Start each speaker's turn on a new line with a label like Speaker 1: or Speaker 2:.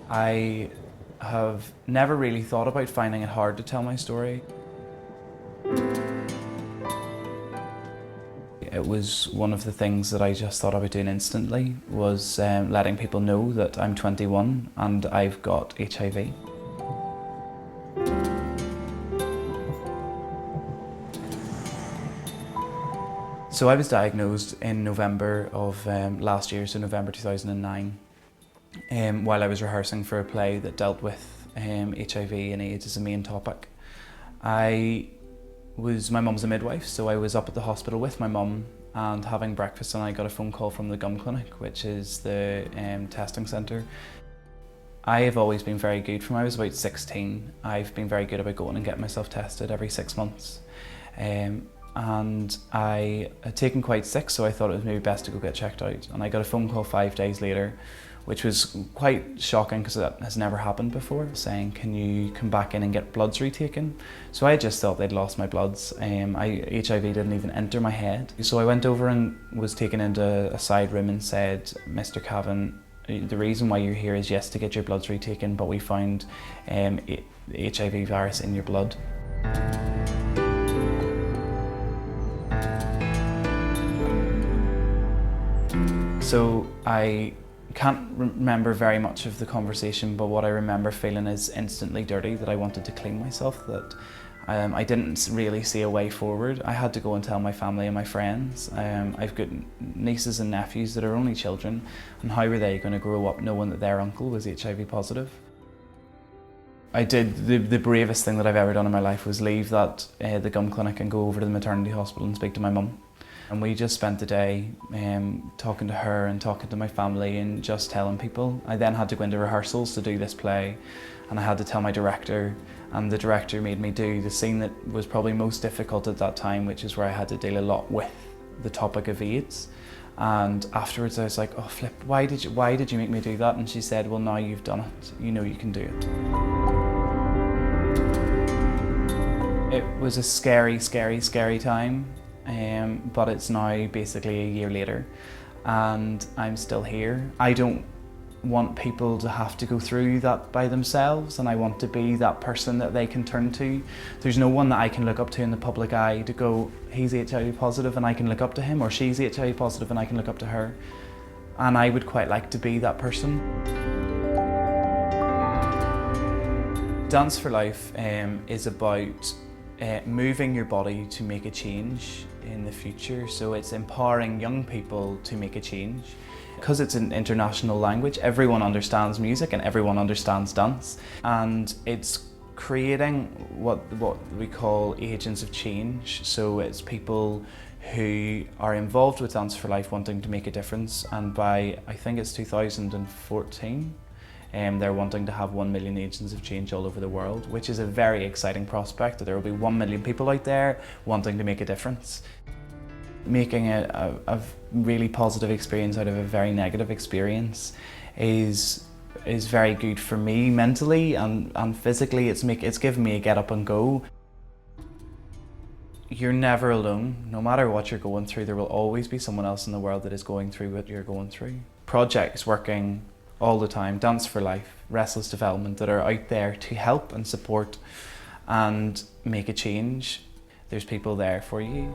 Speaker 1: I have never really thought about finding it hard to tell my story. It was one of the things that I just thought about doing instantly, was letting people know that I'm 21 and I've got HIV. So I was diagnosed in November of last year, so November 2009, while I was rehearsing for a play that dealt with HIV and AIDS as a main topic. My mum's a midwife, so I was up at the hospital with my mum and having breakfast, and I got a phone call from the Gum Clinic, which is the testing centre. I have always been very good. From when I was about 16, I've been very good about going and getting myself tested every 6 months. And I had taken quite sick, so I thought it was maybe best to go get checked out. And I got a phone call 5 days later, which was quite shocking because that has never happened before, saying, can you come back in and get bloods retaken? So I just thought they'd lost my bloods. HIV didn't even enter my head. So I went over and was taken into a side room and said, Mr. Cavan, the reason why you're here is yes, to get your bloods retaken, but we found the HIV virus in your blood. So I can't remember very much of the conversation, but what I remember feeling is instantly dirty, that I wanted to clean myself, that I didn't really see a way forward. I had to go and tell my family and my friends. I've got nieces and nephews that are only children, and how were they going to grow up knowing that their uncle was HIV positive? I did the bravest thing that I've ever done in my life was leave the Gum Clinic and go over to the maternity hospital and speak to my mum. And we just spent the day talking to her and talking to my family and just telling people. I then had to go into rehearsals to do this play, and I had to tell my director, and the director made me do the scene that was probably most difficult at that time, which is where I had to deal a lot with the topic of AIDS. And afterwards I was like, oh flip, why did you make me do that? And she said, well, now you've done it, you know you can do it. It was a scary, scary, scary time. But it's now basically a year later and I'm still here. I don't want people to have to go through that by themselves, and I want to be that person that they can turn to. There's no one that I can look up to in the public eye to go, he's HIV positive and I can look up to him, or she's HIV positive and I can look up to her. And I would quite like to be that person. Dance for Life is about moving your body to make a change in the future. So it's empowering young people to make a change. Because it's an international language, everyone understands music and everyone understands dance. And it's creating what we call agents of change. So it's people who are involved with Dance for Life wanting to make a difference. And by, I think it's 2014, they're wanting to have 1 million agents of change all over the world, which is a very exciting prospect, that there will be 1 million people out there wanting to make a difference. Making a really positive experience out of a very negative experience is very good for me mentally and physically. It's given me a get up and go. You're never alone. No matter what you're going through, there will always be someone else in the world that is going through what you're going through. Projects working all the time, Dance for Life, Restless Development, that are out there to help and support and make a change. There's people there for you.